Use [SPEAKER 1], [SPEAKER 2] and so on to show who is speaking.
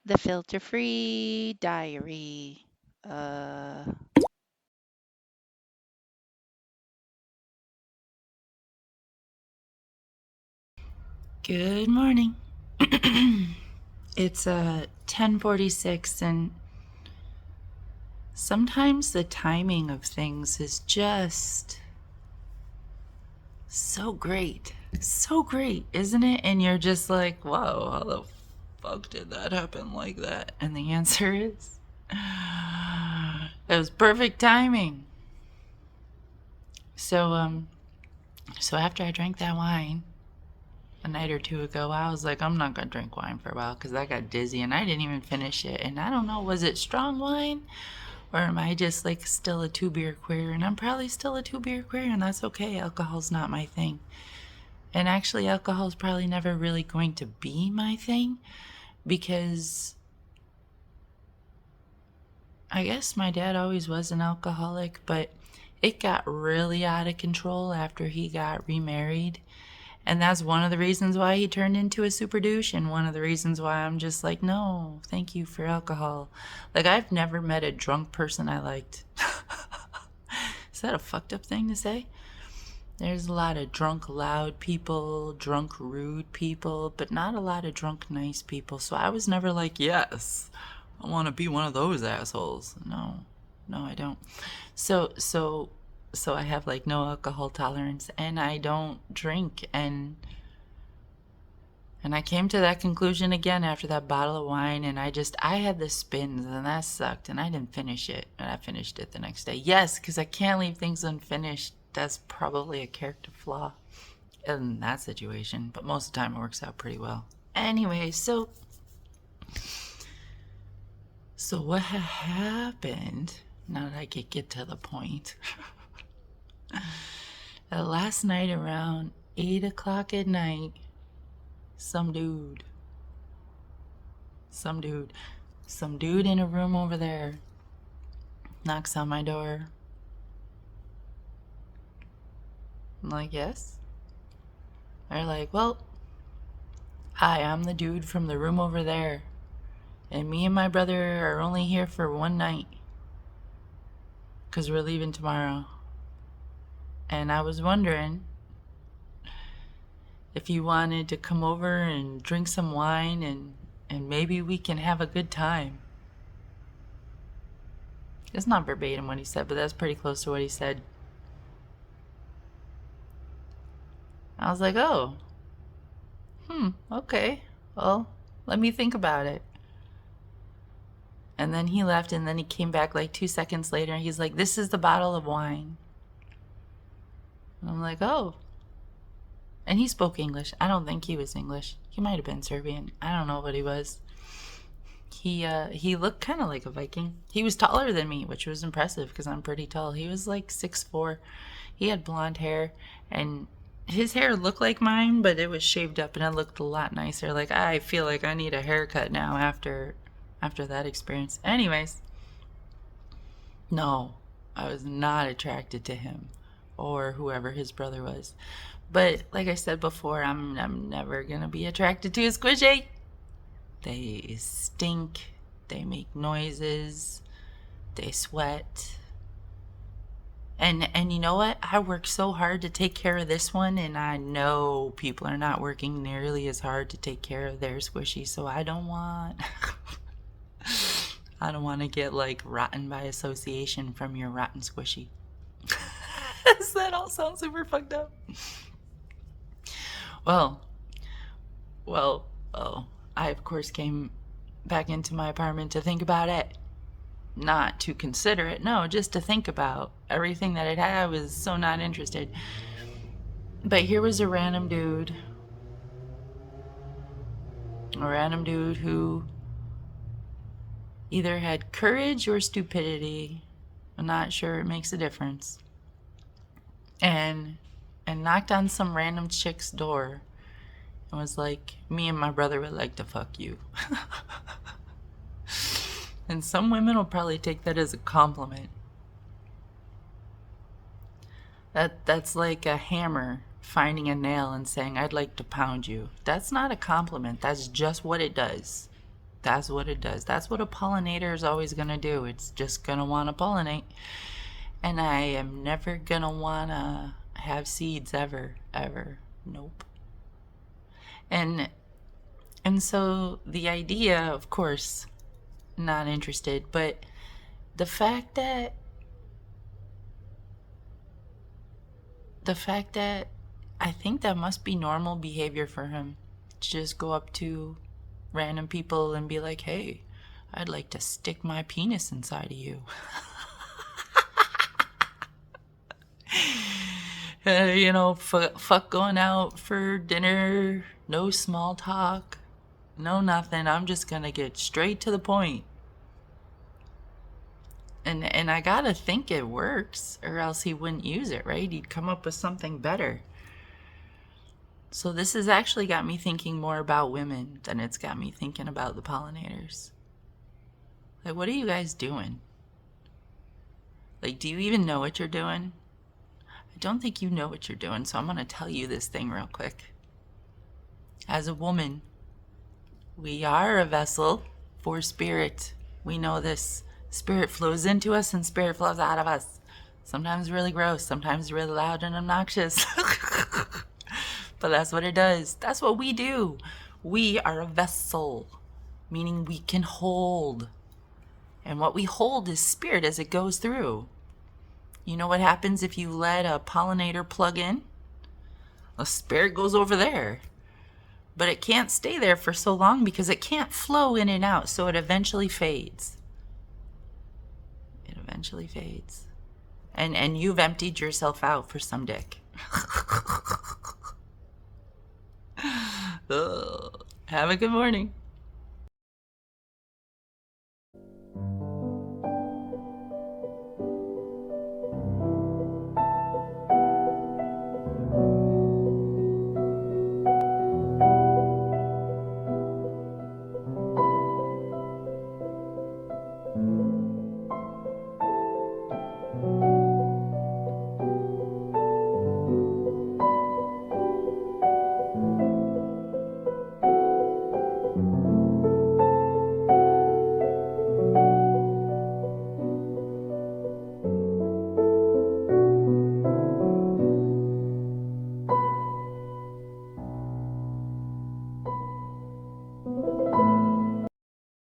[SPEAKER 1] The Filter Free Diary. Uh,
[SPEAKER 2] Good morning. It's 10:46, and sometimes the timing of things is just so great. So great, isn't it? And you're just like, "Whoa, how the fuck did that happen like that?" And the answer is it was perfect timing. So so after I drank that wine a night or two ago, I was like, I'm not gonna drink wine for a while because I got dizzy and I didn't even finish it. And I don't know, was it strong wine or am I just like still a 2 beer queer? And I'm probably still a 2 beer queer, and that's okay. Alcohol's not my thing. And actually, alcohol's probably never really going to be my thing because I guess my dad always was an alcoholic, but it got really out of control after he got remarried. And that's one of the reasons why he turned into a super douche, and one of the reasons why I'm just like, no, thank you for alcohol. Like, I've never met a drunk person I liked. Is that a fucked up thing to say? There's a lot of drunk loud people, drunk rude people, but not a lot of drunk nice people. So I was never like, yes, I want to be one of those assholes. No, no, I don't. So I have like no alcohol tolerance, and I don't drink, and I came to that conclusion again after that bottle of wine, and I had the spins, and that sucked, and I didn't finish it, and I finished it the next day. Yes, because I can't leave things unfinished. That's probably a character flaw in that situation, but most of the time it works out pretty well. Anyway, so what happened, now that I could get to the point, last night around 8 o'clock at night, some dude some dude in a room over there knocks on my door. I'm like, yes. They're like, well, hi, I'm the dude from the room over there, and me and my brother are only here for one night because we're leaving tomorrow. And I was wondering if you wanted to come over and drink some wine, and maybe we can have a good time. It's not verbatim what he said, but that's pretty close to what he said. I was like, oh, okay. Well, let me think about it. And then he left, and then he came back like 2 seconds later, and he's like, this is the bottle of wine. And I'm like, oh. And he spoke English. I don't think he was English. He might have been Serbian. I don't know what he was. He looked kind of like a Viking. He was taller than me, which was impressive because I'm pretty tall. He was like 6'4". He had blonde hair, and his hair looked like mine, but it was shaved up, and it looked a lot nicer. Like, I feel like I need a haircut now after that experience. Anyways, no, I was not attracted to him or whoever his brother was. But like I said before, I'm never gonna be attracted to a squishy. They stink, they make noises, they sweat. And you know what? I work so hard to take care of this one, and I know people are not working nearly as hard to take care of their squishy, so I don't want I don't want to get like rotten by association from your rotten squishy. Does that all sound super fucked up? Well, oh, I of course came back into my apartment to think about it. Not to consider it, no, just to think about everything that it had. I was so not interested. But here was a random dude who either had courage or stupidity. I'm not sure it makes a difference. And knocked on some random chick's door and was like, me and my brother would like to fuck you. And some women will probably take that as a compliment. That's like a hammer finding a nail and saying, I'd like to pound you. That's not a compliment. That's just what it does. That's what it does. That's what a pollinator is always going to do. It's just going to want to pollinate. And I am never going to want to have seeds ever, ever. Nope. And and so the idea, of course, not interested, but the fact that I think that must be normal behavior for him to just go up to random people and be like, "Hey, I'd like to stick my penis inside of you." Fuck going out for dinner, no small talk, no nothing. I'm just gonna get straight to the point. And I gotta think it works, or else he wouldn't use it, right? He'd come up with something better. So this has actually got me thinking more about women than it's got me thinking about the pollinators. Like, what are you guys doing? Like, do you even know what you're doing? I don't think you know what you're doing, so I'm gonna tell you this thing real quick. As a woman, we are a vessel for spirit. We know this. Spirit flows into us and spirit flows out of us. Sometimes really gross, sometimes really loud and obnoxious. But that's what it does. That's what we do. We are a vessel, meaning we can hold. And what we hold is spirit as it goes through. You know what happens if you let a pollinator plug in? A spirit goes over there. But it can't stay there for so long because it can't flow in and out, so it eventually fades. It eventually fades. And you've emptied yourself out for some dick. Have a good morning.